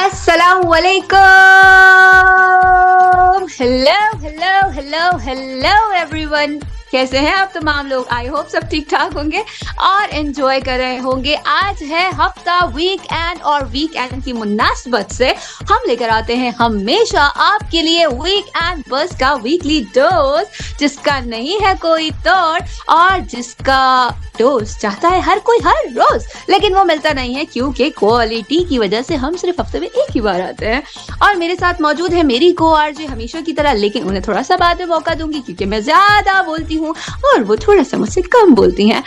अस्सलामुअलैकुम। Hello hello hello hello everyone, कैसे हैं आप तमाम लोग? आई होप सब ठीक ठाक होंगे और एंजॉय कर रहे होंगे। आज है हफ्ता वीकेंड और वीकेंड की मुनासबत से हम लेकर आते हैं हमेशा आपके लिए वीकेंड बस का वीकली डोज, जिसका नहीं है कोई तोड़ और जिसका डोज चाहता है हर कोई हर रोज, लेकिन वो मिलता नहीं है क्योंकि क्वालिटी की वजह से हम सिर्फ हफ्ते में एक ही बार आते हैं। और मेरे साथ मौजूद है मेरी को आरजे हमेशा की तरह, लेकिन उन्हें थोड़ा सा बाद में मौका दूंगी क्योंकि मैं ज्यादा बोलती हूँ और वो थोड़ा सा मुझसे कम बोलती हैं,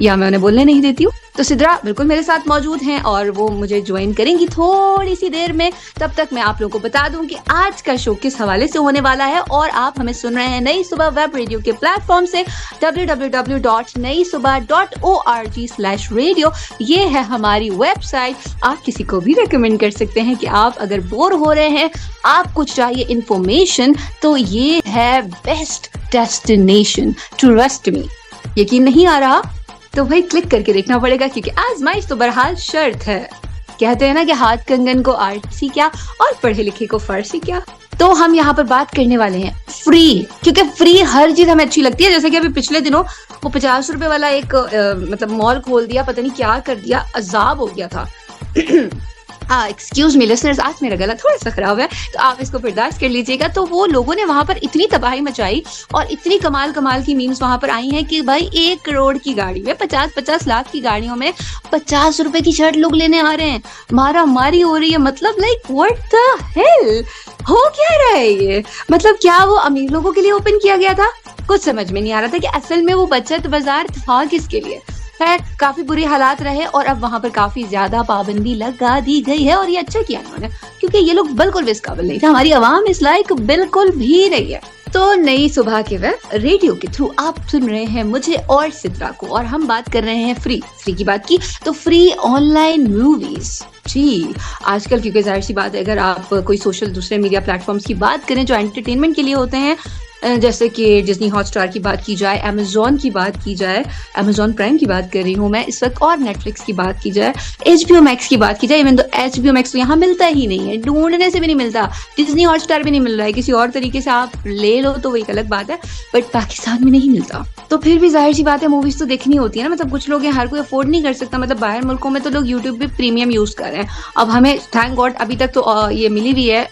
या मैं उन्हें बोलने नहीं देती हूँ। तो सिद्रा बिल्कुल मेरे साथ मौजूद हैं और वो मुझे ज्वाइन करेंगी थोड़ी सी देर में। तब तक मैं आप लोगों को बता दूं कि आज का शो किस हवाले से होने वाला है। और आप हमें सुन रहे हैं नई सुबह वेब रेडियो के प्लेटफॉर्म से www.naisubah.org/radio। ये है हमारी वेबसाइट। आप किसी को भी रेकमेंड कर सकते हैं कि आप अगर बोर हो रहे हैं, आपको चाहिए इंफॉर्मेशन, तो ये है बेस्ट डेस्टिनेशन। Trust me. यकीन नहीं आ रहा तो भाई क्लिक करके देखना पड़ेगा, क्योंकि आजमाइश तो बहरहाल शर्त है। कहते हैं ना कि हाथ कंगन को आरसी क्या और पढ़े लिखे को फारसी क्या। तो हम यहाँ पर बात करने वाले हैं फ्री, क्योंकि फ्री हर चीज हमें अच्छी लगती है। जैसे कि अभी पिछले दिनों वो 50 रुपए वाला एक मतलब मॉल खोल दिया, पता नहीं क्या कर दिया, अजाब हो गया था। एक्सक्यूज मी लिसनर्स, आज मेरा गला थोड़ा सा खराब है तो आप इसको बर्दाश्त कर लीजिएगा। तो वो लोगों ने वहां पर इतनी तबाही मचाई और इतनी कमाल कमाल की मीम्स वहां पर आई हैं कि भाई 1 करोड़ की गाड़ी में 50-50 लाख की गाड़ियों में 50 रुपए की शर्ट लोग लेने आ रहे हैं। मारा मारी हो रही है। मतलब लाइक व्हाट द हेल हो क्या रहा है ये? मतलब क्या वो अमीर लोगों के लिए ओपन किया गया था? कुछ समझ में नहीं आ रहा था कि असल में वो बचत बाजार था किसके लिए। काफी बुरे हालात रहे और अब वहां पर काफी ज्यादा पाबंदी लगा दी गई है। और ये अच्छा किया इन्होंने, क्योंकि ये लोग बिल्कुल भी इस काबिल नहीं थे। हमारी आवाम इस लायक बिल्कुल भी नहीं है। तो नई सुबह के वेब रेडियो के थ्रू आप सुन रहे हैं मुझे और सिद्रा को, और हम बात कर रहे हैं फ्री की बात की तो फ्री ऑनलाइन मूवीज। जी आजकल क्योंकि जाहिर सी बात है, अगर आप कोई सोशल दूसरे मीडिया प्लेटफॉर्म्स की बात करें जो एंटरटेनमेंट के लिए होते हैं, जैसे कि डिज्नी हॉटस्टार की बात की जाए, अमेजॉन की बात की जाए, अमेजॉन प्राइम की बात कर रही हूँ मैं इस वक्त, और नेटफ्लिक्स की बात की जाए, HBO मैक्स की बात की जाए। इवन तो HBO मैक्स तो यहाँ मिलता ही नहीं है, ढूंढने से भी नहीं मिलता। डिज्नी हॉटस्टार भी नहीं मिल रहा है, किसी और तरीके से आप ले लो तो वो एक अलग बात है, बट पाकिस्तान में नहीं मिलता। तो फिर भी जाहिर सी बात है मूवीज तो देखनी होती है ना। मतलब कुछ लोग हैं, हर कोई अफोर्ड नहीं कर सकता। मतलब बाहर मुल्कों में तो लोग यूट्यूब पे प्रीमियम यूज कर रहे हैं। अब हमें थैंक गॉड अभी तक तो ये मिली हुई है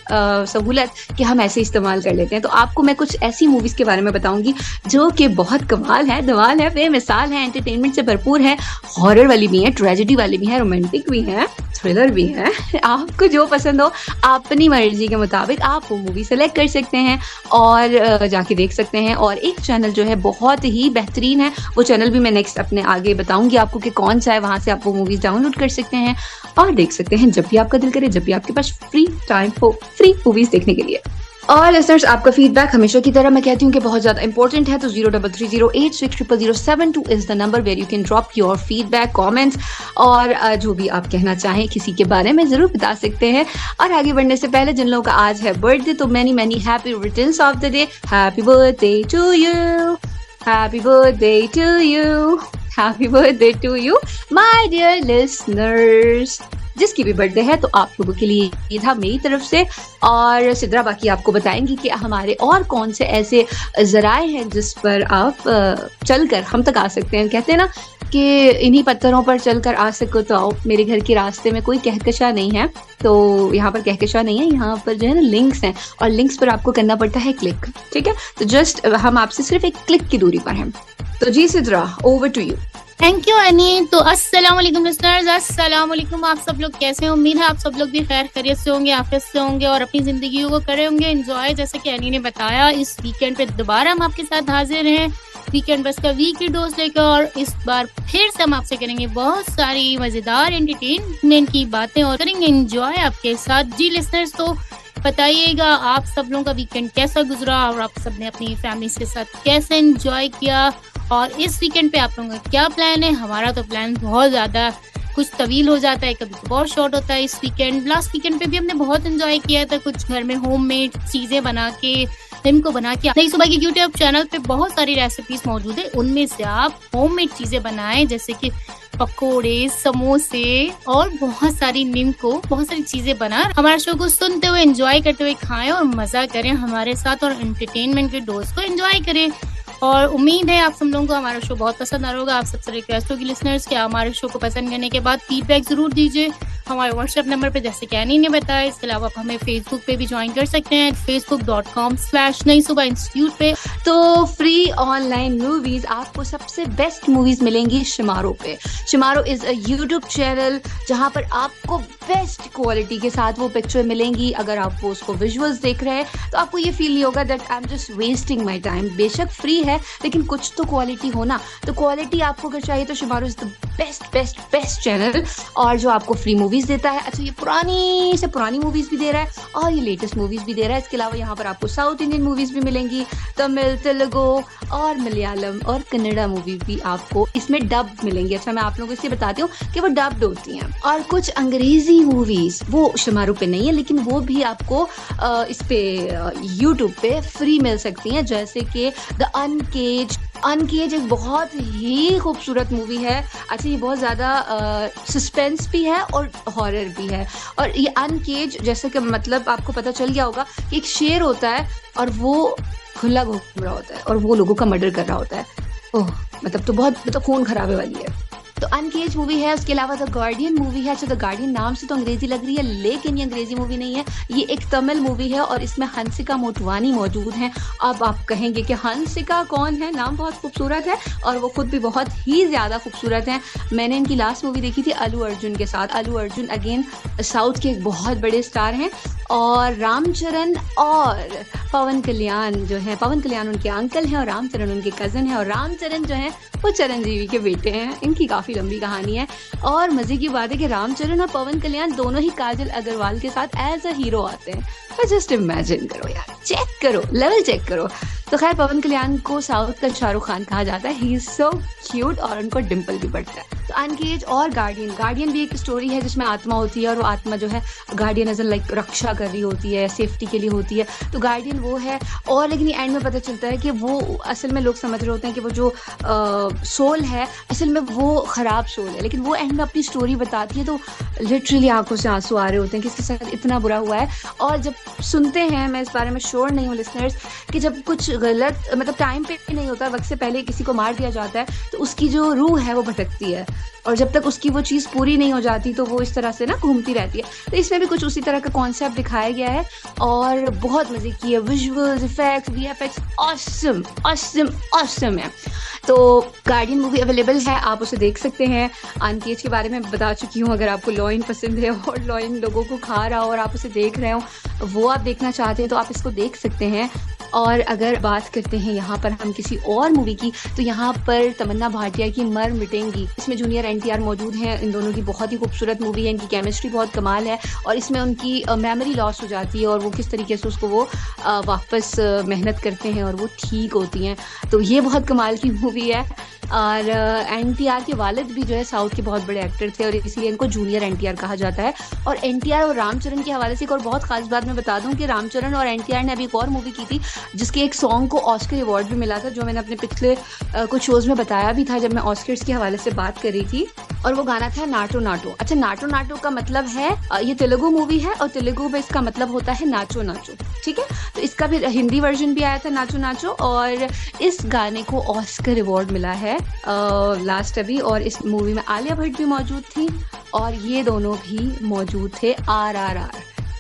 सहूलत कि हम ऐसे इस्तेमाल कर लेते हैं। तो आपको मैं कुछ ऐसी मूवीज के बारे में बताऊंगी जो कि बहुत कमाल है, धमाल है, बेमिसाल है, एंटरटेनमेंट से भरपूर है। हॉरर वाली भी है, ट्रेजेडी वाली भी है, रोमांटिक भी है, थ्रिलर भी है। आपको जो पसंद हो अपनी मर्जी के मुताबिक आप वो मूवी सेलेक्ट कर सकते हैं और जाके देख सकते हैं। और एक चैनल जो है बहुत ही बेहतरीन है, वो चैनल भी मैं नेक्स्ट अपने आगे बताऊंगी आपको कि कौन सा है। वहां से आप वो मूवीज डाउनलोड कर सकते हैं और देख सकते हैं जब भी आपका दिल करे, जब भी आपके पास फ्री टाइम हो फ्री मूवीज देखने के लिए। और लिसनर्स, आपका फीडबैक हमेशा की तरह मैं कहती हूँ कि बहुत ज्यादा इंपॉर्टेंट है। तो 0330860007 is the number where you can drop your feedback, comments और जो भी आप कहना चाहें किसी के बारे में जरूर बता सकते हैं। और आगे बढ़ने से पहले जिन लोगों का आज है बर्थडे, तो many happy returns of the day. Happy birthday to you, happy birthday to you, happy birthday to you my dear listeners. जिसकी भी बर्थडे है तो आप लोगों के लिए ये था मेरी तरफ से। और सिद्रा बाकी आपको बताएंगी कि हमारे और कौन से ऐसे जराए हैं जिस पर आप चलकर हम तक आ सकते हैं। कहते हैं ना कि इन्हीं पत्थरों पर चलकर आ सको तो आओ। मेरे घर के रास्ते में कोई कहकशा नहीं है, तो यहाँ पर कहकशा नहीं है, यहाँ पर जो है ना लिंक्स हैं और लिंक्स पर आपको करना पड़ता है क्लिक। ठीक है, तो जस्ट हम आपसे सिर्फ एक क्लिक की दूरी पर हैं। तो जी Sidra, over to you. Thank you Ani. तो अस्सलाम वालेकुम लिसनर्स, अस्सलाम वालेकुम। आप सब लोग कैसे हैं? उम्मीद है आप सब लोग भी खैर खैरियत से होंगे, आफियत से होंगे और अपनी जिंदगी को करे होंगे एंजॉय। जैसे कि अनी ने बताया, इस वीकेंड पे दोबारा हम आपके साथ हाजिर हैं वीकेंड बस का वीकली डोज लेकर। और इस बार फिर से हम आपसे करेंगे बहुत सारी मजेदार एंटरटेनमेंट की बातें और करेंगे एंजॉय आपके साथ। जी लिसनर्स, तो बताइएगा आप सब लोगों का वीकेंड कैसा गुजरा और आप सब ने अपनी फैमिली के साथ कैसे एंजॉय किया, और इस वीकेंड पे आप लोगों का क्या प्लान है। हमारा तो प्लान बहुत ज्यादा कुछ तवील हो जाता है, कभी तो बहुत शॉर्ट होता है। इस वीकेंड लास्ट वीकेंड पे भी हमने बहुत एंजॉय किया था, कुछ घर में होममेड चीजें बना के इनको बना के। नई सुबह के यूट्यूब चैनल पे बहुत सारी रेसिपीज मौजूद है, उनमें से आप होममेड चीजें बनाएं, जैसे कि पकोड़े, समोसे और बहुत सारी नीमको, बहुत सारी चीजें बना हमारे शो को सुनते हुए, एंजॉय करते हुए खाएं और मजा करें हमारे साथ और एंटरटेनमेंट के डोज को एंजॉय करें। और उम्मीद है आप सब लोगों को हमारा शो बहुत पसंद आ रहा होगा। आप सबसे रिक्वेस्ट होगी लिसनर्स कि हमारे शो को पसंद करने के बाद फीडबैक जरूर दीजिए हमारे व्हाट्सएप नंबर पे, जैसे कि एनी ने बताया। इसके अलावा आप हमें फेसबुक पे भी ज्वाइन कर सकते हैं, facebook.com/नई सुबह इंस्टीट्यूट पे। तो फ्री ऑनलाइन मूवीज आपको सबसे बेस्ट मूवीज मिलेंगी शिमारो पे। Shemaroo is a YouTube channel जहां पर आपको बेस्ट क्वालिटी के साथ वो पिक्चर मिलेंगी। अगर आप वो उसको विजुअल्स देख रहे हैं तो आपको ये फील नहीं होगा that I am just wasting my time. बेशक फ्री है लेकिन कुछ तो क्वालिटी हो ना, तो क्वालिटी आपको अगर चाहिए तो Shemaroo is the best channel, और जो आपको फ्री मूवीज देता है। अच्छा, ये पुरानी से पुरानी मूवीज भी दे रहा है और ये लेटेस्ट मूवीज भी दे रहा है। इसके अलावा यहाँ पर आपको साउथ इंडियन मूवीज भी मिलेंगी, तमिल, तेलुगु और मलयालम और कन्नड़ा मूवी भी आपको इसमें डब मिलेंगी। अच्छा, मैं आप लोगों को इसलिए बताती हूँ कि वो डब्ड होती हैं। और कुछ अंग्रेजी मूवीज वो शिमारू पे नहीं है लेकिन वो भी आपको इस पे यूट्यूब पे फ्री मिल सकती हैं, जैसे कि द अनकेज एक बहुत ही खूबसूरत मूवी है। अच्छा, ये बहुत ज़्यादा सस्पेंस भी है और हॉरर भी है। और ये अनकेज जैसे कि मतलब आपको पता चल गया होगा कि एक शेर होता है और वो खुला घूम रहा होता है और वो लोगों का मर्डर कर रहा होता है। ओह, मतलब तो बहुत मतलब खून खराबे वाली है। तो अनकेज मूवी है। उसके अलावा द गार्डियन मूवी है। अच्छा, द गार्डियन नाम से तो अंग्रेजी लग रही है लेकिन ये अंग्रेजी मूवी नहीं है, ये एक तमिल मूवी है और इसमें हंसिका मोटवानी मौजूद हैं। अब आप कहेंगे कि हंसिका कौन है, नाम बहुत खूबसूरत है और वो खुद भी बहुत ही ज़्यादा खूबसूरत हैं। मैंने इनकी लास्ट मूवी देखी थी अल्लू अर्जुन के साथ। अल्लू अर्जुन अगेन साउथ के एक बहुत बड़े स्टार हैं और रामचरण और पवन कल्याण जो है, पवन कल्याण उनके अंकल हैं और रामचरण उनके कज़न हैं। और रामचरण जो है वो चिरंजीवी के बेटे हैं। इनकी काफ़ी लंबी कहानी है और मज़े की बात है कि रामचरण और पवन कल्याण दोनों ही काजल अग्रवाल के साथ एज अ हीरो आते हैं। तो जस्ट इमेजिन करो यार, चेक करो, लेवल चेक करो। तो खैर, पवन कल्याण को साउथ का शाहरुख खान कहा जाता है। ही इज सो क्यूट और उनको डिम्पल भी बढ़ता है। तो अनकेज और गार्डियन भी एक स्टोरी है जिसमें आत्मा होती है और वो आत्मा जो है गार्डियन एज लाइक रक्षा कर रही होती है, सेफ्टी के लिए होती है। तो गार्डियन वो है और लेकिन एंड में पता चलता है कि वो असल में लोग समझ रहे होते हैं कि वो जो सोल है असल में वो ख़राब सोल है, लेकिन वो एंड में अपनी स्टोरी बताती है तो लिटरली आंखों से आंसू आ रहे होते हैं कि इसके साथ इतना बुरा हुआ है। और जब सुनते हैं, मैं इस बारे में श्योर नहीं हूँ लिसनर्स, कि जब कुछ गलत मतलब टाइम पे नहीं होता, वक्त से पहले किसी को मार दिया जाता है तो उसकी जो रूह है वो भटकती है और जब तक उसकी वो चीज़ पूरी नहीं हो जाती तो वो इस तरह से ना घूमती रहती है। तो इसमें भी कुछ उसी तरह का कॉन्सेप्ट दिखाया गया है और बहुत मज़े की है। विजुअल्स, इफेक्ट्स, वीएफएक्स ऑसम है। तो गार्डियन मूवी अवेलेबल है, आप उसे देख सकते हैं। अनकेज के बारे में बता चुकी हूँ। अगर आपको लॉइन पसंद है और लॉइन लोगों को खा रहा हो और आप उसे देख रहे हो, वो आप देखना चाहते हैं तो आप इसको देख सकते हैं। और अगर बात करते हैं यहाँ पर हम किसी और मूवी की, तो यहाँ पर तमन्ना भाटिया की मर मिटेंगी, इसमें जूनियर एनटीआर मौजूद हैं। इन दोनों की बहुत ही खूबसूरत मूवी है, इनकी केमिस्ट्री बहुत कमाल है और इसमें उनकी मेमोरी लॉस हो जाती है और वो किस तरीके से उसको वो वापस मेहनत करते हैं और वो ठीक होती हैं। तो ये बहुत कमाल की मूवी है। और एनटीआर के वालिद भी जो है साउथ के बहुत बड़े एक्टर थे और इसलिए इनको जूनियर एनटीआर कहा जाता है। और एनटीआर और रामचरण के हवाले से एक और बहुत खास बात मैं बता दूं कि रामचरण और एनटीआर ने अभी एक और मूवी की थी जिसके एक सॉन्ग को ऑस्कर अवार्ड भी मिला था, जो मैंने अपने पिछले कुछ शोज में बताया भी था जब मैं ऑस्कर्स के हवाले से बात कर रही थी। और वो गाना था नाटो नाटो। अच्छा, नाटो नाटो का मतलब है, ये तेलुगु मूवी है और तेलुगु में इसका मतलब होता है नाचो नाचो, ठीक है। तो इसका भी हिंदी वर्जन भी आया था, नाचो नाचो, और इस गाने को ऑस्कर अवार्ड मिला है लास्ट अभी। और इस मूवी में आलिया भट्ट भी मौजूद थी और ये दोनों भी मौजूद थे। RRR,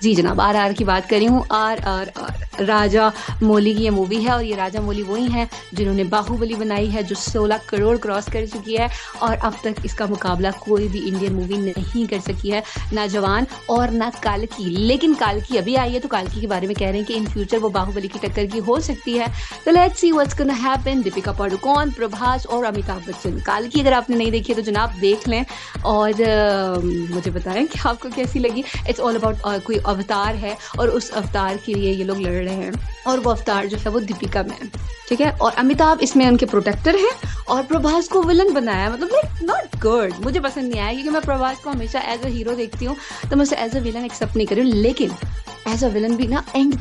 जी जनाब, RRR की बात कर रही हूँ। RRR राजा मौली की ये मूवी है और ये राजा मौली वही हैं जिन्होंने बाहुबली बनाई है जो 16 करोड़ क्रॉस कर चुकी है और अब तक इसका मुकाबला कोई भी इंडियन मूवी नहीं कर सकी है, ना जवान और ना काल्की। लेकिन काल्की अभी आई है तो काल्की के बारे में कह रहे हैं कि इन फ्यूचर वो बाहुबली की टक्कर की हो सकती है। तो let's see what's gonna happen. Deepika Padukone, Prabhas और अमिताभ बच्चन। काल्की अगर आपने नहीं देखी है तो जनाब देख लें और मुझे बताएं कि आपको कैसी लगी। इट्स ऑल अबाउट कोई अवतार है और उस अवतार के लिए ये लोग लड़ रहे हैं और वो अवतार जो है वो दीपिका में, ठीक है। और अमिताभ इसमें उनके प्रोटेक्टर हैं और प्रभास को विलन बनाया, मतलब लाइक नॉट गुड, मुझे पसंद नहीं आया क्योंकि मैं प्रभास को हमेशा एज अ हीरो देखती हूँ तो मैं उसे एज अ विलन एक्सेप्ट नहीं कर रही हूँ। लेकिन एज अ विलन भी ना एंड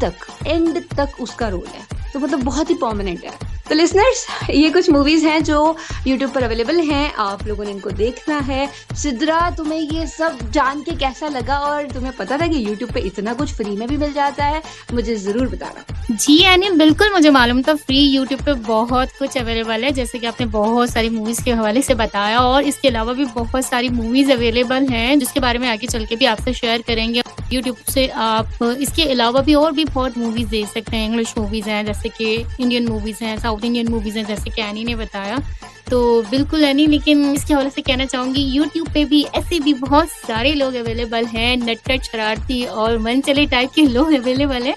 तक उसका रोल है, तो मतलब बहुत ही परमानेंट है। तो लिसनर्स, ये कुछ मूवीज हैं जो यूट्यूब पर अवेलेबल हैं, आप लोगों ने इनको देखना है। सिद्रा, तुम्हें ये सब जान के कैसा लगा और तुम्हें पता था कि यूट्यूब पे इतना कुछ फ्री में भी मिल जाता है? मुझे जरूर बताना। जी यानी बिल्कुल मुझे मालूम था, फ्री यूट्यूब पे बहुत कुछ अवेलेबल है, जैसे कि आपने बहुत सारी मूवीज के हवाले से बताया, और इसके अलावा भी बहुत सारी मूवीज अवेलेबल हैं जिसके बारे में आगे चल के भी आपसे शेयर करेंगे यूट्यूब से। आप इसके अलावा भी और भी बहुत मूवीज देख सकते हैं। इंग्लिश मूवीज हैं, जैसे कि इंडियन मूवीज हैं, साउथ इंडियन मूवीज हैं, जैसे कि एनी ने बताया। तो बिल्कुल एनी, लेकिन इसके हवाले से कहना चाहूंगी यूट्यूब पे भी ऐसे भी बहुत सारे लोग अवेलेबल हैं, नटखट, शरारती और मनचले टाइप के लोग अवेलेबल हैं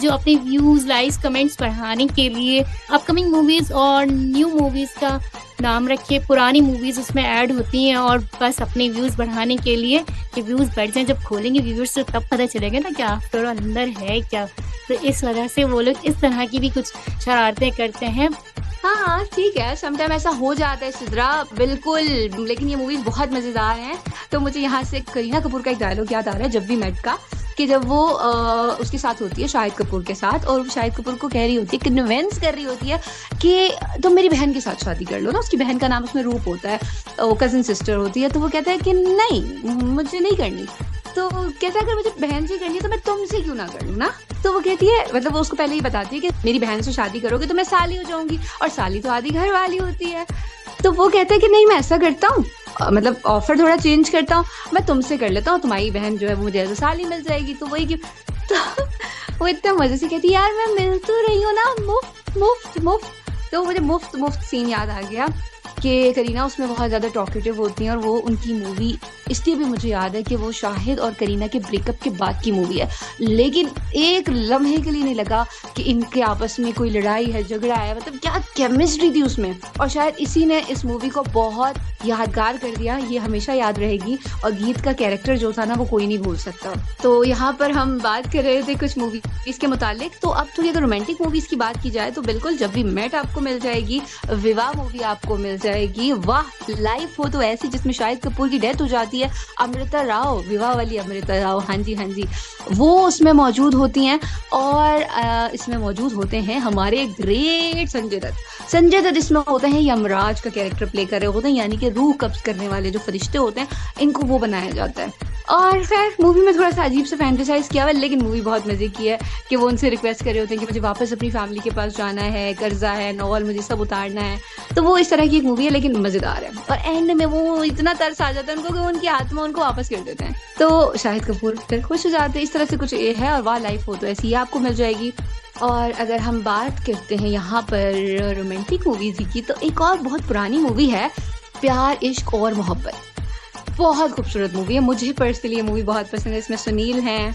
जो अपने व्यूज, लाइक्स, कमेंट्स बढ़ाने के लिए अपकमिंग मूवीज और न्यू मूवीज का नाम रखिए, पुरानी मूवीज उसमें ऐड होती हैं और बस अपने व्यूज बढ़ाने के लिए कि व्यूज बढ़ जाएं। जब खोलेंगे व्यूअर्स तो तब पता चलेगा ना क्या आफ्टर ऑल अंदर है क्या। तो इस वजह से वो लोग इस तरह की भी कुछ शरारतें करते हैं। हाँ ठीक है, समटाइम ऐसा हो जाता है सिद्रा, बिल्कुल। लेकिन ये मूवीज बहुत मजेदार हैं। तो मुझे यहाँ से करीना कपूर का एक डायलॉग याद आ रहा है जब वी मेट का, कि जब वो उसके साथ होती है शाहिद कपूर के साथ, और शाहिद कपूर को कह रही होती है, कन्विंस कर रही होती है कि तुम मेरी बहन के साथ शादी कर लो ना। उसकी बहन का नाम उसमें रूप होता है, वो कजिन सिस्टर होती है। तो वो कहता है कि नहीं, मुझे नहीं करनी। तो कहता है अगर मुझे बहन से करनी है तो मैं तुमसे क्यों ना कर लूं ना। तो वो कहती है, मतलब वो उसको पहले ही बताती है कि मेरी बहन से शादी करोगे तो मैं साली हो जाऊंगी, और साली तो आधी घर वाली होती है। तो वो कहता है कि नहीं, मैं ऐसा करता हूँ, मतलब ऑफर थोड़ा चेंज करता हूँ, मैं तुमसे कर लेता हूँ, तुम्हारी बहन जो है वो मुझे एज अ साली मिल जाएगी। तो वही कि तो वो इतना मजे से कहती है, यार मैं मिल तो रही हूँ ना, मुफ्त मुफ्त मुफ्त। तो मुझे मुफ्त मुफ्त सीन याद आ गया कि करीना उसमें बहुत ज़्यादा टॉकेटिव होती हैं, और वो उनकी मूवी इसलिए भी मुझे याद है कि वो शाहिद और करीना के ब्रेकअप के बाद की मूवी है। लेकिन एक लम्हे के लिए नहीं लगा कि इनके आपस में कोई लड़ाई है, झगड़ा है, मतलब क्या केमिस्ट्री थी उसमें। और शायद इसी ने इस मूवी को बहुत यादगार कर दिया, ये हमेशा याद रहेगी। और गीत का कैरेक्टर जो था ना, वो कोई नहीं भूल सकता। तो यहाँ पर हम बात कर रहे थे कुछ मूवीज के मुतालिक। तो अब थोड़ी अगर रोमांटिक मूवीज की बात की जाए तो बिल्कुल जब वी मेट आपको मिल जाएगी, विवाह मूवी आपको मिल जाएगी, वाह लाइफ हो तो ऐसी, जिसमें शाहिद कपूर की डेथ हो जाती है। अमृता राव, विवाह वाली अमृता राव, हाँ जी हाँ जी, वो उसमें मौजूद होती हैं। और इसमें मौजूद होते हैं हमारे ग्रेट संजय दत्त। संजय दत्त इसमें होते हैं यमराज का कैरेक्टर प्ले कर रहे होते हैं, यानी कि रूह कब्ज करने वाले जो फरिश्ते होते हैं, इनको वो बनाया जाता है। और खैर मूवी में थोड़ा सा अजीब से फैंटेसाइज किया हुआ है, लेकिन मूवी बहुत मजे की है कि वो उनसे रिक्वेस्ट कर रहे होते हैं कि मुझे वापस अपनी फैमिली के पास जाना है, कर्जा है, नॉवल मुझे सब उतारना है। तो वो इस तरह की एक मूवी है, लेकिन मजेदार है। और एंड में वो इतना तरस आ जाता है उनको कि उनकी आत्मा उनको वापस कर देते हैं। तो शाहिद कपूर फिर खुश हो जाते हैं। इस तरह से कुछ ये है। और वाह लाइफ हो तो ऐसी ही आपको मिल जाएगी। और अगर हम बात करते हैं यहाँ पर रोमांटिक मूवीज की, तो एक और बहुत पुरानी मूवी है, प्यार इश्क और मोहब्बत। बहुत खूबसूरत मूवी है, मुझे पर्सनली ये मूवी बहुत पसंद है। इसमें सुनील हैं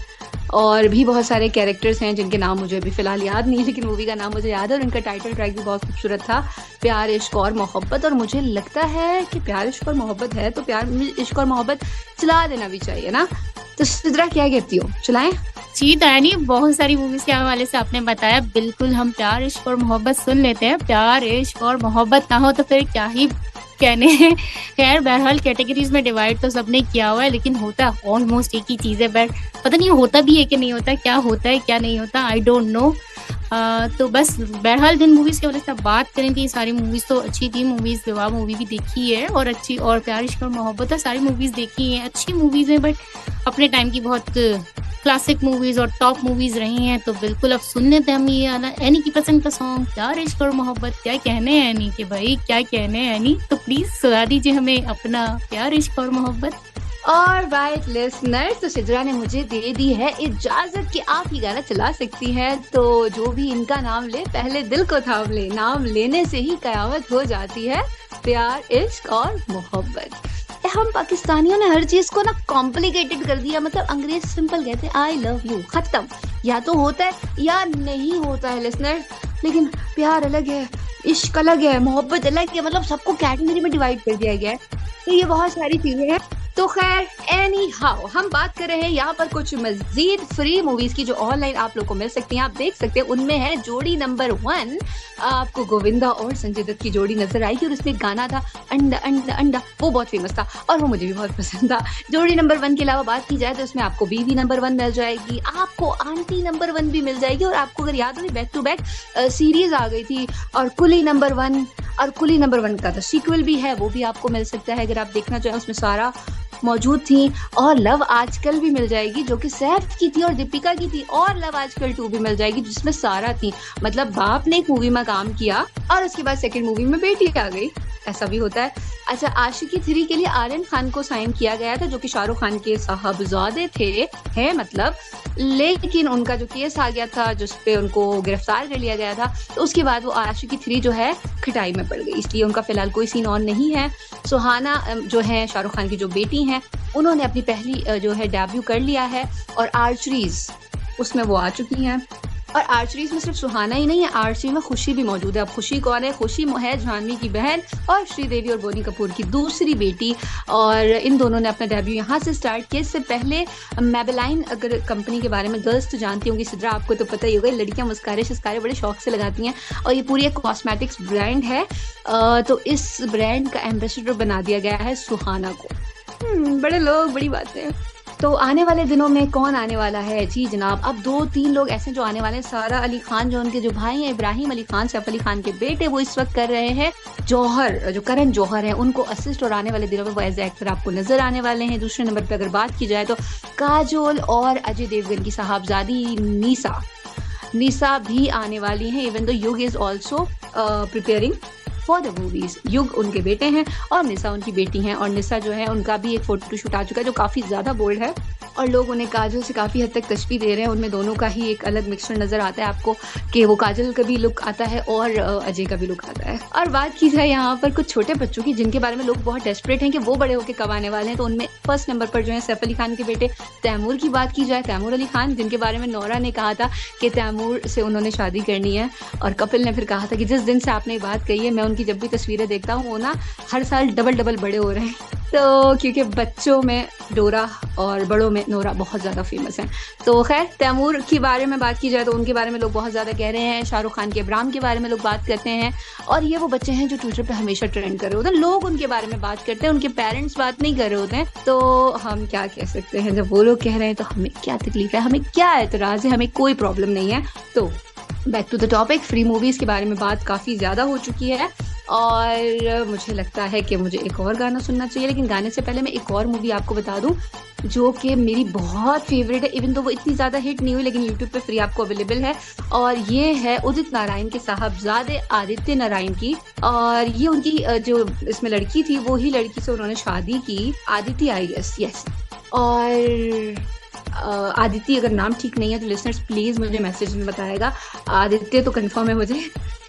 और भी बहुत सारे कैरेक्टर्स हैं जिनके नाम मुझे अभी फिलहाल याद नहीं, लेकिन मूवी का नाम मुझे याद है। और उनका टाइटल ट्रैक भी बहुत खूबसूरत था, प्यार इश्क और मोहब्बत। और मुझे लगता है कि प्यार इश्क और मोहब्बत है तो प्यार इश्क और मोहब्बत चला देना भी चाहिए ना। तो सिद्रा क्या कहती हो, चलाएं? जी दानी, बहुत सारी मूवीज के हवाले से आपने बताया, बिल्कुल हम प्यार इश्क और मोहब्बत सुन लेते हैं। प्यार इश्क और मोहब्बत ना हो तो फिर क्या ही कहने हैं। खैर बहरहाल कैटेगरीज में डिवाइड तो सबने किया हुआ है, लेकिन होता ऑलमोस्ट एक ही चीज़ है। बट पता नहीं होता भी है कि नहीं होता, क्या होता है क्या नहीं होता, आई डोंट नो। तो बस बहरहाल जिन मूवीज़ के वजह से बात करें थी, सारी मूवीज़ तो अच्छी थी। मूवीज़ विवाह मूवी भी देखी है और अच्छी, और प्यार इश्क और मोहब्बत सारी मूवीज़ देखी हैं, अच्छी मूवीज़ हैं। बट अपने टाइम की बहुत क्लासिक मूवीज और टॉप मूवीज रही हैं। तो बिल्कुल अब सुन लेते हैं हम ये एनी की पसंद का सॉन्ग प्यार इश्क और मोहब्बत। क्या कहने हैं एनी के भाई, क्या कहने हैं एनी? तो प्लीज सुना दीजिए हमें अपना प्यार इश्क और मोहब्बत। और राइट लिसनर्स, तो सिद्रा ने मुझे दे दी है इजाजत कि आप ये गाना चला सकती हैं। तो जो भी इनका नाम ले, पहले दिल को थाम ले, नाम लेने से ही कयामत हो जाती है। प्यार इश्क और मोहब्बत। हम पाकिस्तानियों ने हर चीज को ना कॉम्प्लिकेटेड कर दिया। मतलब अंग्रेज सिंपल कहते हैं आई लव यू, खत्म। या तो होता है या नहीं होता है लिसनर। लेकिन प्यार अलग है, इश्क अलग है, मोहब्बत अलग है, मतलब सबको कैटेगरी में डिवाइड कर दिया गया है। तो ये बहुत सारी चीजें हैं तो खैर एनी हाउ हम बात कर रहे हैं यहाँ पर कुछ मजीद फ्री मूवीज की जो ऑनलाइन आप लोग को मिल सकती हैं। आप देख सकते हैं उनमें है जोड़ी नंबर 1, आपको गोविंदा और संजय दत्त की जोड़ी नजर आएगी और उसमें गाना था अंडा अंडा अंडा, वो बहुत फेमस था और वो मुझे भी बहुत पसंद था। जोड़ी नंबर 1 के अलावा बात की जाए तो उसमें आपको बीवी नंबर 1 मिल जाएगी, आपको आंटी नंबर 1 भी मिल जाएगी और आपको अगर याद हो बैक टू बैक सीरीज आ गई थी और कुली नंबर 1 और कुली नंबर 1 का तो सीक्वल भी है, वो भी आपको मिल सकता है अगर आप देखना चाहें। उसमें सारा मौजूद थी और लव आजकल भी मिल जाएगी जो कि सैफ की थी और दीपिका की थी, और लव आजकल 2 भी मिल जाएगी जिसमें सारा थी। मतलब बाप ने एक मूवी में काम किया और उसके बाद सेकंड मूवी में बेटी आ गई, ऐसा भी होता है। अच्छा, आशिकी 3 के लिए आर्यन खान को साइन किया गया था जो कि शाहरुख खान के साहबजादे थे है मतलब, लेकिन उनका जो केस आ गया था जिसपे उनको गिरफ्तार कर लिया गया था, तो उसके बाद वो आशिकी 3 जो है खटाई में पड़ गई, इसलिए उनका फिलहाल कोई सीन ऑन नहीं है। सुहाना जो है शाहरुख खान की जो बेटी हैं, उन्होंने अपनी पहली जो है डेब्यू कर लिया है और आर्चरीज उसमें वो आ चुकी हैं। और आर्चरीज में सिर्फ सुहाना ही नहीं है, आर्चरी में खुशी भी मौजूद है। अब खुशी कौन है? खुशी है जाह्नवी की बहन और श्रीदेवी और बोनी कपूर की दूसरी बेटी, और इन दोनों ने अपना डेब्यू यहाँ से स्टार्ट किया। इससे पहले मैबेलाइन अगर कंपनी के बारे में गर्ल्स तो जानती होंगी, सिद्रा आपको तो पता ही होगा, लड़कियां मुस्कारे शिस्कारे बड़े शौक से लगाती हैं और ये पूरी एक कॉस्मेटिक्स ब्रांड है। तो इस ब्रांड का एम्बेसडर बना दिया गया है सुहाना को। बड़े लोग, बड़ी बातें। तो आने वाले दिनों में कौन आने वाला है? जी जनाब, अब 2-3 लोग ऐसे जो आने वाले हैं। सारा अली खान जो उनके जो भाई हैं, इब्राहिम अली खान, सैफ अली खान के बेटे, वो इस वक्त कर रहे हैं जौहर, जो करण जौहर हैं उनको असिस्ट, और आने वाले दिनों में वो एज एक्टर आपको नजर आने वाले हैं। दूसरे नंबर पे अगर बात की जाए तो काजोल और अजय देवगन की साहबजादी निशा भी आने वाली हैं। इवन दो युग is also preparing for the movies. युग उनके बेटे हैं और निशा उनकी बेटी हैं, और निशा जो है उनका भी एक फोटोशूट आ चुका है जो काफी ज्यादा बोल्ड है और लोग उन्हें काजल से काफी हद तक तशबीह दे रहे हैं। उनमें दोनों का ही एक अलग मिक्सचर नजर आता है आपको कि वो काजल का भी लुक आता है और अजय का भी लुक आता है। और बात की जाए यहाँ पर कुछ छोटे बच्चों की जिनके बारे में लोग बहुत डेस्परेट हैं कि वो बड़े होकर कब आने वाले हैं, तो उनमें फर्स्ट नंबर पर जो है सैफ अली खान के बेटे तैमूर की बात की जाए, तैमूर अली खान, जिनके बारे में नौरा ने कहा था कि तैमूर से उन्होंने शादी करनी है, और कपिल ने फिर कहा था कि जिस दिन से आपने बात कही है मैं उनकी जब भी तस्वीरें देखता हूँ वो ना हर साल डबल बड़े हो रहे हैं। तो क्योंकि बच्चों में डोरा और बड़ों में नोरा बहुत ज़्यादा फेमस है। तो खैर तैमूर के बारे में बात की जाए तो उनके बारे में लोग बहुत ज़्यादा कह रहे हैं। शाहरुख खान के इब्राहिम के बारे में लोग बात करते हैं, और ये वो बच्चे हैं जो ट्विटर पे हमेशा ट्रेंड कर रहे होते हैं। लोग उनके बारे में बात करते हैं, उनके पेरेंट्स बात नहीं कर रहे होते हैं। तो हम क्या कह सकते हैं, जब वो लोग कह रहे हैं तो हमें क्या तकलीफ है, हमें क्या एतराज़ है, हमें कोई प्रॉब्लम नहीं है। तो back to the topic, free movies के बारे में बात काफ़ी ज़्यादा हो चुकी है और मुझे लगता है कि मुझे एक और गाना सुनना चाहिए। लेकिन गाने से पहले मैं एक और मूवी आपको बता दूं जो कि मेरी बहुत फेवरेट है, इवन तो वो इतनी ज़्यादा हिट नहीं हुई लेकिन यूट्यूब पे फ्री आपको अवेलेबल है, और ये है उदित नारायण के साहबजादे आदित्य नारायण की। और ये उनकी जो इसमें लड़की थी वो ही लड़की से उन्होंने शादी की, आदित्य आई गेस, यस। और आदित्य अगर नाम ठीक नहीं है तो लिसनर्स प्लीज मुझे मैसेज में बताएगा, आदित्य तो कंफर्म है मुझे।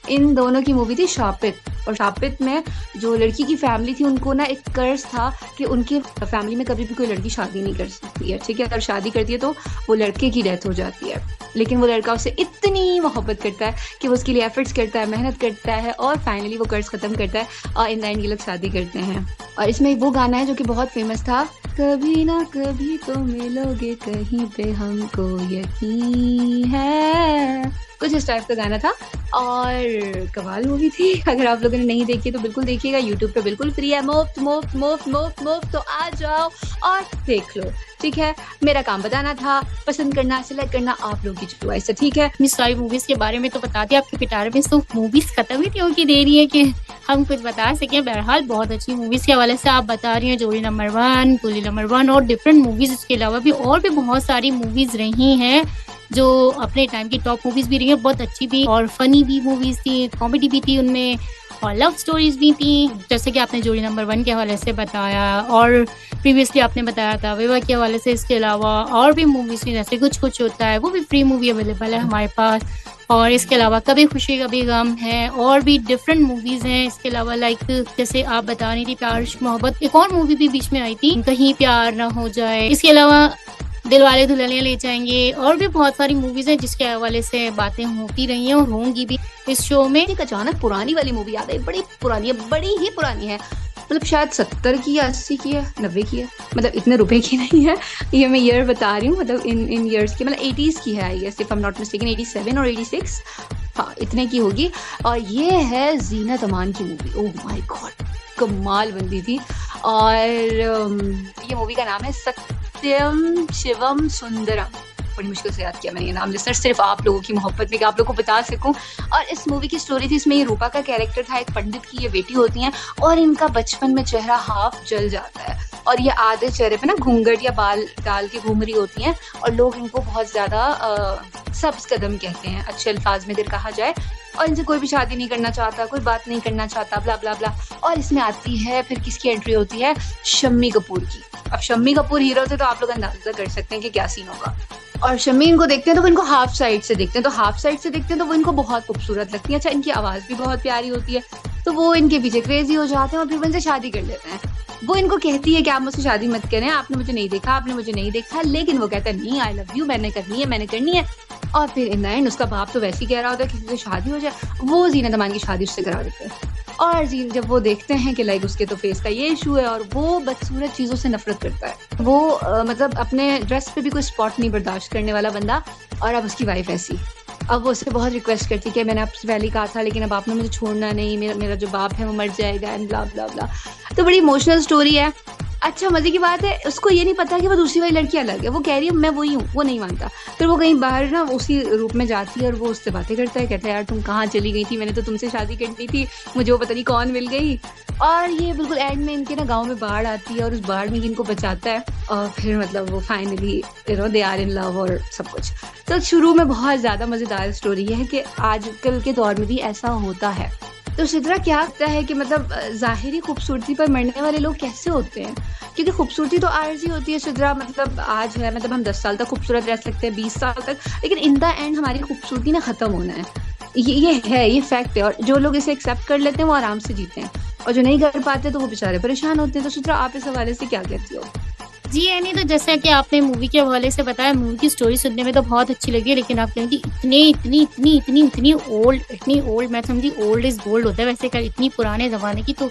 इन दोनों की मूवी थी शापित, और शापित में जो लड़की की फैमिली थी उनको ना एक कर्ज था कि उनकी फैमिली में कभी भी कोई लड़की शादी नहीं कर सकती है, ठीक है। अगर शादी करती है तो वो लड़के की डेथ हो जाती है, लेकिन वो लड़का उससे इतनी मोहब्बत करता है कि वो उसके लिए एफर्ट्स करता है, मेहनत करता है और फाइनली वो कर्ज खत्म करता है और इन द एंड ये लोग शादी करते हैं। और इसमें वो गाना है जो कि बहुत फेमस था, कभी ना कभी तो मिलोगे कहीं पे हमको यकीन है, कुछ इस टाइप का गाना था और कमाल मूवी थी। अगर आप लोगों ने नहीं देखी तो बिल्कुल देखिएगा, यूट्यूब पे बिल्कुल फ्री है, मुफ्त। तो आ जाओ और देख लो, ठीक है। मेरा काम बताना था, पसंद करना, सिलेक्ट करना आप लोगों की चॉइस है, ठीक है। इतनी सारी मूवीज के बारे में तो बता दिया, आपके पिटारे में तो मूवीज खत्म ही नहीं होगी दे रही है कि हम कुछ बता सकें। बहरहाल बहुत अच्छी मूवीज के हवाले से आप बता रही हैं, जोड़ी नंबर 1, कुली नंबर 1 और डिफरेंट मूवीज। इसके अलावा भी और भी बहुत सारी मूवीज रही हैं जो अपने टाइम की टॉप मूवीज भी रही हैं, बहुत अच्छी भी और फनी भी मूवीज थी, कॉमेडी भी थी उनमें और लव स्टोरीज भी थी, जैसे कि आपने जोड़ी नंबर 1 के हवाले से बताया और प्रीवियसली आपने बताया था विवाह के हवाले से। इसके अलावा और भी मूवीज थी, जैसे कुछ होता है, वो भी फ्री मूवी अवेलेबल है हमारे पास। और इसके अलावा कभी खुशी कभी गम है, और भी डिफरेंट मूवीज हैं। इसके अलावा लाइक जैसे आप बता रही थी प्यार मोहब्बत, एक और मूवी भी बीच में आई थी, कहीं प्यार ना हो जाए। इसके अलावा दिलवाले दुल्हनिया ले जाएंगे, और भी बहुत सारी मूवीज हैं जिसके हवाले से बातें होती रही हैं और होंगी भी इस शो में। एक अचानक पुरानी वाली मूवी याद है, बड़ी पुरानी है, बड़ी ही पुरानी है, मतलब शायद 70 की या 80 की है, 90 की है, मतलब इतने रुपए की नहीं है। ये मैं ईयर बता रही हूँ, मतलब इन ईयर्स की, मतलब 80s की है I guess, if I am not mistaken, 87 और 86, हाँ इतने की होगी। और ये है जीनत अमान की मूवी। ओह माय गॉड, कमाल बंदी थी। और ये मूवी का नाम है सत्यम शिवम सुंदरम। बड़ी मुश्किल से याद किया मैंने ये नाम लिसनर, सिर्फ आप लोगों की मोहब्बत में कि आप लोगों को बता सकूं। और इस मूवी की स्टोरी थी, इसमें ये रूपा का कैरेक्टर था, एक पंडित की ये बेटी होती हैं और इनका बचपन में चेहरा हाफ जल जाता है और ये आधे चेहरे पे ना घूंघट या बाल डाल के घूम रही होती हैं और लोग इनको बहुत ज्यादा सब्ज कदम कहते हैं, अच्छे अल्फाज में अगर कहा जाए। और इनसे कोई भी शादी नहीं करना चाहता, कोई बात नहीं करना चाहता, ब्ला ब्ला ब्ला। और इसमें आती है फिर किसकी एंट्री होती है, शम्मी कपूर की। अब शम्मी कपूर हीरो थे तो आप लोग अंदाजा कर सकते हैं कि क्या सीन होगा। और शम्मी इनको देखते हैं तो वो इनको हाफ साइड से देखते हैं, तो हाफ साइड से देखते हैं तो वो इनको बहुत खूबसूरत लगती है। अच्छा, इनकी आवाज भी बहुत प्यारी होती है, तो वो इनके पीछे क्रेजी हो जाते हैं और फिर वो इनसे शादी कर लेते हैं। वो इनको कहती है कि आप मुझसे शादी मत करें, आपने मुझे नहीं देखा, आपने मुझे नहीं देखा, लेकिन वो कहता है नहीं, आई लव यू, मैंने करनी है, मैंने करनी है। और फिर इन द एंड उसका बाप तो वैसे ही कह रहा होता है किसी से शादी हो जाए, वो जीनत अमान की शादी उससे करा देते हैं। और जब वो देखते हैं कि लाइक उसके तो फेस का ये इशू है और वो बदसूरत चीज़ों से नफरत करता है, वो मतलब अपने ड्रेस पे भी कोई स्पॉट नहीं बर्दाश्त करने वाला बंदा। और अब उसकी वाइफ ऐसी, अब वो उससे बहुत रिक्वेस्ट करती है कि मैंने आपसे पहले कहा था लेकिन अब आपने मुझे छोड़ना नहीं, मेरा जो बाप है वो मर जाएगा एंड ब्ला ब्ला ब्ला। तो बड़ी इमोशनल स्टोरी है। अच्छा, मजे की बात है, उसको ये नहीं पता कि वो दूसरी वाली लड़की अलग है, वो कह रही है मैं वही हूँ, वो नहीं मानता। फिर वो कहीं बाहर ना उसी रूप में जाती है और वो उससे बातें करता है, कहता है यार तुम कहाँ चली गई थी, मैंने तो तुमसे शादी करनी थी, मुझे वो पता नहीं कौन मिल गई। और ये बिल्कुल एंड में इनके ना गाँव में बाढ़ आती है और उस बाढ़ में इनको बचाता है और फिर मतलब वो finally they are in love और सब कुछ। तो शुरू में बहुत ज़्यादा मज़ेदार स्टोरी है कि आजकल के दौर में भी ऐसा होता है। तो सिद्रा क्या लगता है कि मतलब ज़ाहिरी खूबसूरती पर मरने वाले लोग कैसे होते हैं? क्योंकि खूबसूरती तो आर्जी होती है सिद्रा, मतलब आज है, मतलब हम 10 साल तक खूबसूरत रह सकते हैं, 20 साल तक, लेकिन इन द एंड हमारी खूबसूरती ना ख़त्म होना है। ये फैक्ट है। और जो लोग इसे एक्सेप्ट कर लेते हैं वो आराम से जीते हैं और जो नहीं कर पाते तो वो बेचारे परेशान होते हैं। तो सिद्रा, आप इस हवाले से क्या कहती हो? जी यानी तो जैसा कि आपने मूवी के हवाले से बताया, मूवी की स्टोरी सुनने में तो बहुत अच्छी लगी, लेकिन आप कहेंगे इतनी ओल्ड, मैं समझी ओल्ड इज गोल्ड होता है वैसे कर, इतनी पुराने ज़माने की, तो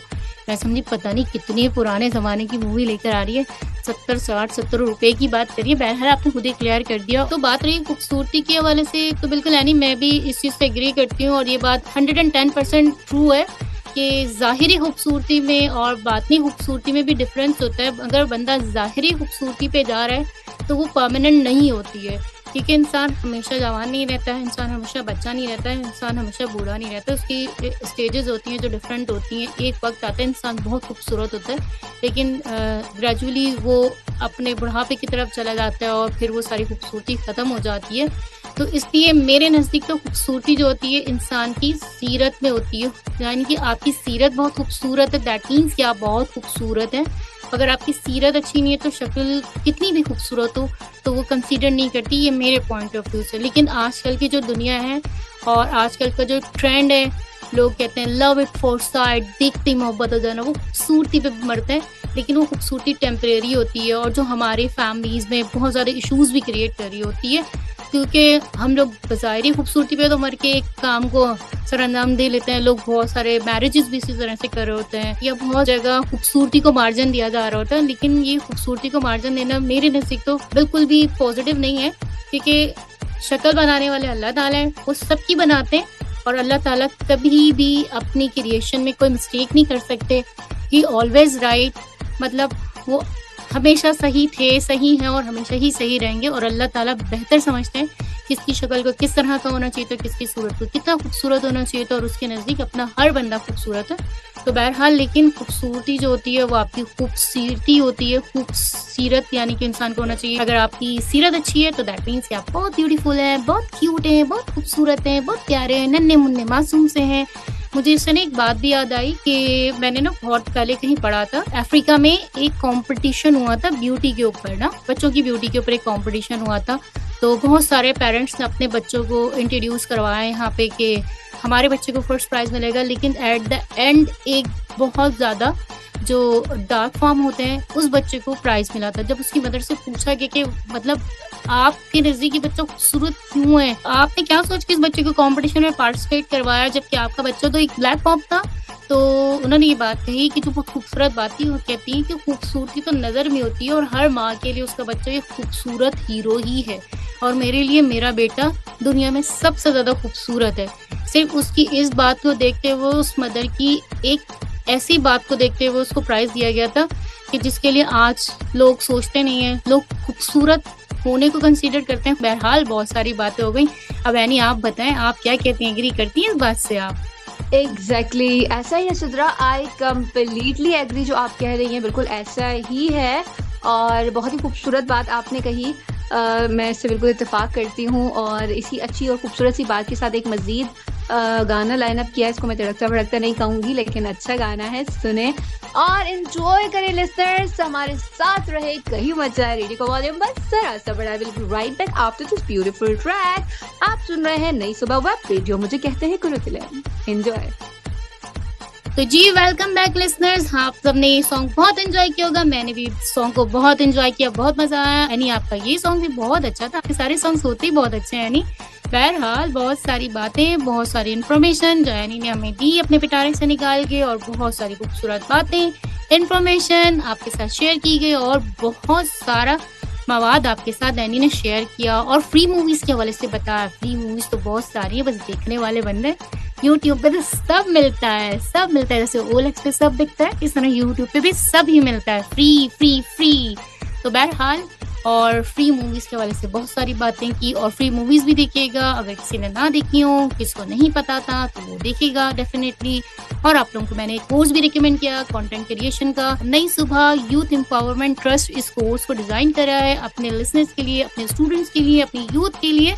मैं समझी पता नहीं कितने पुराने ज़माने की मूवी लेकर आ रही है। 70 रुपए की बात करिए। बहरहाल आपने खुद ही क्लियर कर दिया। तो बात रही खूबसूरती के हवाले से, तो बिल्कुल यानी मैं भी इस चीज़ से एग्री करती हूँ और ये बात 110% ट्रू है कि ज़ाहिरी खूबसूरती में और बातनी खूबसूरती में भी डिफरेंस होता है। अगर बंदा ज़ाहिरी खूबसूरती पे जा रहा है तो वो परमानेंट नहीं होती है, क्योंकि इंसान हमेशा जवान नहीं रहता है, इंसान हमेशा बच्चा नहीं रहता है, इंसान हमेशा बूढ़ा नहीं रहता। उसकी स्टेजेस होती हैं जो डिफरेंट होती हैं। एक वक्त आता है इंसान बहुत खूबसूरत होता है, लेकिन ग्रेजुअली वो अपने बुढ़ापे की तरफ चला जाता है और फिर वो सारी खूबसूरती ख़त्म हो जाती है। तो इसलिए मेरे नज़दीक तो खूबसूरती जो होती है इंसान की सीरत में होती है, यानी कि आपकी सीरत बहुत खूबसूरत है, दैट मीन्स कि आप बहुत खूबसूरत हैं। अगर आपकी सीरत अच्छी नहीं है तो शक्ल कितनी भी खूबसूरत हो तो वो कंसीडर नहीं करती, ये मेरे पॉइंट ऑफ व्यू से। लेकिन आजकल की जो दुनिया है और आजकल का जो ट्रेंड है, लोग कहते हैं लव इट फॉर साइट, देखते ही मोहब्बत हो जाना, वो खूबसूरती पे मरते हैं, लेकिन वो खूबसूरती टेम्परेरी होती है और जो हमारे फैमिलीज़ में बहुत ज़्यादा इश्यूज़ भी क्रिएट कर रही होती है, क्योंकि हम लोग बज़ाहिरी खूबसूरती पे तो मर के एक काम को सर अंजाम दे लेते हैं। लोग बहुत सारे मैरिजेस भी इसी तरह से कर रहे होते हैं या बहुत जगह खूबसूरती को मार्जिन दिया जा रहा होता है, लेकिन ये खूबसूरती को मार्जिन देना मेरे नज़दीक तो बिल्कुल भी पॉजिटिव नहीं है, क्योंकि शक्ल बनाने वाले अल्लाह ताला हैं, वो सबकी बनाते हैं और अल्लाह ताला कभी भी अपनी क्रिएशन में कोई मिस्टेक नहीं कर सकते। ही ऑलवेज राइट, मतलब वो हमेशा सही थे, सही हैं और हमेशा ही सही रहेंगे। और अल्लाह ताला बेहतर समझते हैं किसकी शक्ल को किस तरह का होना चाहिए, तो किसकी सूरत को कितना खूबसूरत होना चाहिए, तो और उसके नज़दीक अपना हर बंदा खूबसूरत है। तो बहरहाल लेकिन खूबसूरती जो होती है वो आपकी खूबसूरती होती है, खूबसीरत यानी कि इंसान को होना चाहिए। अगर आपकी सीरत अच्छी है तो दैट मीन्स कि आप बहुत ब्यूटीफुल हैं, बहुत क्यूट हैं, बहुत खूबसूरत हैं, बहुत प्यारे हैं, नन्हे मुन्ने मासूम से हैं। मुझे इससे ना एक बात भी याद आई कि मैंने ना बहुत पहले कहीं पढ़ा था, अफ्रीका में एक कंपटीशन हुआ था ब्यूटी के ऊपर, ना बच्चों की ब्यूटी के ऊपर एक कंपटीशन हुआ था। तो बहुत सारे पेरेंट्स ने अपने बच्चों को इंट्रोड्यूस करवाया यहाँ पे कि हमारे बच्चे को फर्स्ट प्राइज़ मिलेगा, लेकिन एट द एंड एक बहुत ज़्यादा जो डार्क फॉर्म होते हैं उस बच्चे को प्राइज़ मिला था। जब उसकी मदर से पूछा गया कि मतलब आपके नज़दीकी बच्चा खूबसूरत क्यों है, आपने क्या सोच के इस बच्चे को कंपटीशन में पार्टिसिपेट करवाया, जबकि आपका बच्चा तो एक ब्लैक पॉप था। तो उन्होंने ये बात कही कि जो बहुत खूबसूरत बातें वो कहती हैं कि खूबसूरती तो नज़र में होती है और हर माँ के लिए उसका बच्चा एक खूबसूरत हीरो ही है, और मेरे लिए मेरा बेटा दुनिया में सबसे ज़्यादा खूबसूरत है। सिर्फ उसकी इस बात को देखते हुए, उस मदर की एक ऐसी बात को देखते हुए उसको प्राइज़ दिया गया था कि जिसके लिए आज लोग सोचते नहीं हैं, लोग खूबसूरत होने को कंसीडर करते हैं। बहरहाल बहुत सारी बातें हो गई। अब एनी आप बताएं, आप क्या कहती हैं, एग्री करती हैं इस बात से आप? एग्जैक्टली ऐसा ही है सिद्रा, आई कम्प्लीटली एग्री। जो आप कह रही हैं बिल्कुल ऐसा ही है, और बहुत ही खूबसूरत बात आपने कही। मैं इससे बिल्कुल इत्तेफाक करती हूँ। और इसी अच्छी और खूबसूरत सी बात के साथ एक मज़ीद गाना लाइन अप किया। इसको मैं तड़कता भड़कता नहीं कहूँगी, लेकिन अच्छा गाना है, सुने और एंजॉय करें लिसनर्स। हमारे साथ रहे, कहीं मत जाए, रेडियो का वॉल्यूम बस जरा सा बढ़ा। बिल्कुल right back after this beautiful track. आप सुन रहे हैं नई सुबह वेब रेडियो, मुझे कहते हैं कुरुतिलैम। एंजॉय। तो जी वेलकम बैक लिसनर्स। आप सबने ये सॉन्ग बहुत एंजॉय किया होगा, मैंने भी सॉन्ग को बहुत एंजॉय किया, बहुत मजा आया। यानी आपका ये सॉन्ग भी बहुत अच्छा था, आपके सारे सॉन्ग्स होते ही बहुत अच्छे हैं। यानी बहरहाल बहुत सारी बातें, बहुत सारी इन्फॉर्मेशन जो यानी ने हमें दी अपने पिटारे से निकाल के, और बहुत सारी खूबसूरत बातें, इन्फॉर्मेशन आपके साथ शेयर की गई, और बहुत सारा मवाद आपके साथ एनी ने शेयर किया, और फ्री मूवीज के हवाले से बताया। फ्री मूवीज तो बहुत सारी है, बस देखने वाले बंदे। यूट्यूब पे तो सब मिलता है, सब मिलता है। जैसे OLX पे सब दिखता है, इस तरह यूट्यूब पे भी सब ही मिलता है, फ्री फ्री फ्री। तो बहरहाल और फ्री मूवीज के हवाले से बहुत सारी बातें की, और फ्री मूवीज भी देखिएगा। अगर किसी ने ना देखी हो, किसको नहीं पता था, तो वो देखेगा डेफिनेटली। और आप लोगों को मैंने एक कोर्स भी रिकमेंड किया कंटेंट क्रिएशन का। नई सुबह यूथ एम्पावरमेंट ट्रस्ट इस कोर्स को डिजाइन करा है अपने लिसनर्स के लिए, अपने स्टूडेंट्स के लिए, अपनी यूथ के लिए।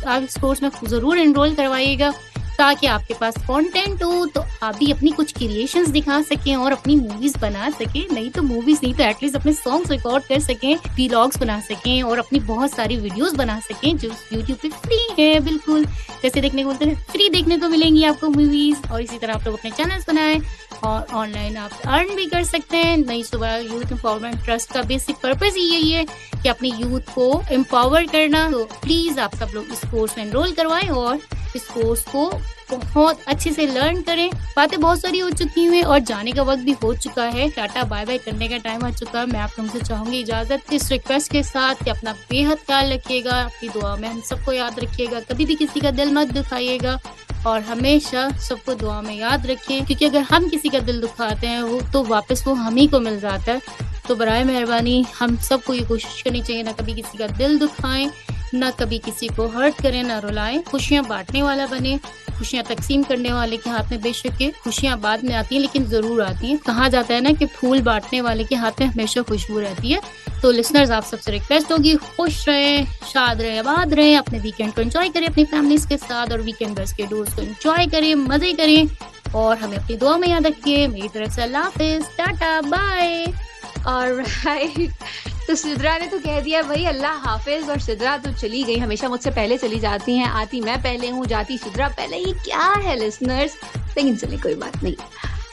आप इस कोर्स में जरूर एनरोल करवाइएगा, ताकि आपके पास कंटेंट हो तो आप भी अपनी कुछ क्रिएशंस दिखा सकें और अपनी मूवीज बना सकें। नहीं तो मूवीज नहीं तो एटलीस्ट अपने सॉन्ग्स रिकॉर्ड कर सकें, व्लॉग्स बना सकें, और अपनी बहुत सारी वीडियोस बना सकें जो यूट्यूब पे फ्री है। बिल्कुल जैसे देखने को बोलते हैं, फ्री देखने को मिलेंगी आपको मूवीज। और इसी तरह आप लोग अपने चैनल्स बनाएं और ऑनलाइन आप अर्न भी कर सकते हैं। नई सुबह यूथ एम्पावरमेंट ट्रस्ट का बेसिक पर्पस ही यही है कि अपनी यूथ को एम्पावर करना। तो प्लीज आप सब लोग इस कोर्स में एनरोल करवाएं और इस कोर्स को बहुत अच्छे से लर्न करें। बातें बहुत सारी हो चुकी हैं और जाने का वक्त भी हो चुका है। टाटा बाय बाय करने का टाइम आ चुका है। मैं आप लोगों से चाहूंगी इजाजत इस रिक्वेस्ट के साथ कि अपना बेहद ख्याल रखिएगा, अपनी दुआ में हम सबको याद रखिएगा, कभी भी किसी का दिल मत दुखाइएगा, और हमेशा सबको दुआ में याद रखें, क्योंकि अगर हम किसी का दिल दुखाते हैं वो तो वापस वो हम ही को मिल जाता है। तो बराए मेहरबानी हम सबको ये कोशिश करनी चाहिए ना कभी किसी का दिल दुखाएं, ना कभी किसी को हर्ट करें, ना रुलाएं। खुशियां बांटने वाला बने, खुशियां तकसीम करने वाले के हाथ में बेशक के खुशियां बाद में आती हैं लेकिन जरूर आती हैं। कहा जाता है ना कि फूल बांटने वाले के हाथ में हमेशा खुशबू रहती है। तो लिसनर्स आप सबसे रिक्वेस्ट होगी, खुश रहें, शाद रहें, आबाद रहें, अपने वीकेंड को एंजॉय करें अपनी फैमिलीज के साथ, और वीकेंडर्स के डोज को एंजॉय करें, मजे करें, और हमें अपनी दुआ में याद रखिए। मेरी तरफ से अल्लाह हाफिज, टाटा बाय। ऑलराइट, तो सिद्रा ने तो कह दिया भाई अल्लाह हाफिज, और सिद्रा तो चली गई। हमेशा मुझसे पहले चली जाती हैं, आती मैं पहले हूँ, जाती सिद्रा पहले। ये क्या है लिसनर्स, लेकिन चले कोई बात नहीं।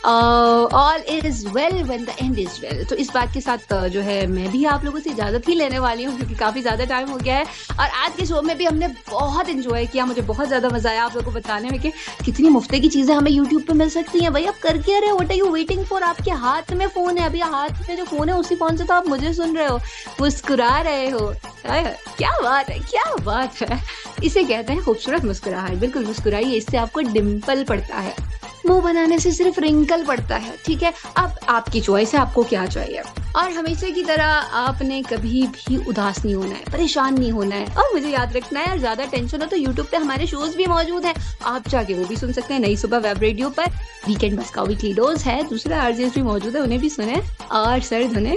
All is well when the end is well. तो इस बात के साथ जो है मैं भी आप लोगों से इजाजत ही लेने वाली हूँ, क्योंकि काफी ज्यादा टाइम हो गया है। और आज के शो में भी हमने बहुत एंजॉय किया, मुझे बहुत ज्यादा मजा आया आप लोगों को बताने में कि कितनी मुफ्ते की चीजें हमें यूट्यूब पे मिल सकती हैं। भाई आप कर क्या रहे हो, what are you waiting for? आपके हाथ में फोन है, अभी हाथ में जो फोन है उसी फोन से तो आप मुझे सुन रहे हो, मुस्कुरा रहे हो। क्या बात है, क्या बात है। इसे कहते हैं खूबसूरत मुस्कुराहट। बिल्कुल मुस्कुराइए, इससे आपको डिम्पल पड़ता है, मुंह बनाने से सिर्फ रिंकल पड़ता है। ठीक है, अब आपकी चॉइस है, आपको क्या चाहिए। और हमेशा की तरह आपने कभी भी उदास नहीं होना है, परेशान नहीं होना है, और मुझे याद रखना है, और ज्यादा टेंशन हो तो यूट्यूब पे हमारे शोज भी मौजूद हैं, आप जाके वो भी सुन सकते हैं। नई सुबह वेब रेडियो पर वीकेंड बस का वीकली डोज है, दूसरे आरजेस भी मौजूद है, उन्हें भी सुने और सर धुने।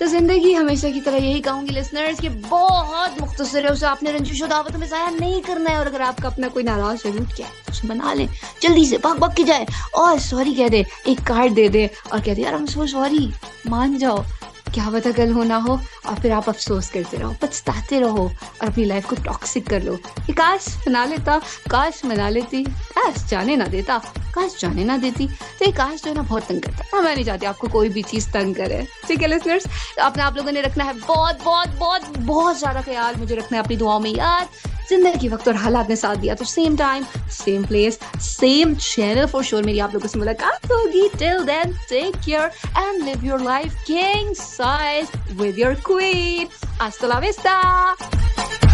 तो जिंदगी हमेशा की तरह यही कहूंगी लिसनर्स कि बहुत मुख्तसर है, उसे आपने रंजिशो दावत में जाया नहीं करना है। और अगर आपका अपना कोई नाराज जरूर किया तो उसे मना लें, जल्दी से भाग भाग के जाए और सॉरी कह दे, एक कार्ड दे दे और कह दे यार आई एम सो सॉरी, मान जाओ। क्या पता कल हो ना हो, और फिर आप अफसोस करते रहो, पछताते रहो, और अपनी लाइफ को टॉक्सिक कर लो कि काश मना लेता, काश मना लेती, काश जाने ना देता, काश जाने ना देती। तो ये काश जो है ना बहुत तंग करता है। मैं नहीं चाहती आपको कोई भी चीज तंग करे। ठीक है लिसनर्स, अपने आप लोगों ने रखना है बहुत बहुत बहुत बहुत ज्यादा ख्याल, मुझे रखना है अपनी दुआओं में याद। जिंदगी वक्त और हालात ने साथ दिया तो same time same place same channel for sure मेरी आप लोगों से मुलाकात होगी. Till then take care and live your life king size with your queen. Hasta la vista!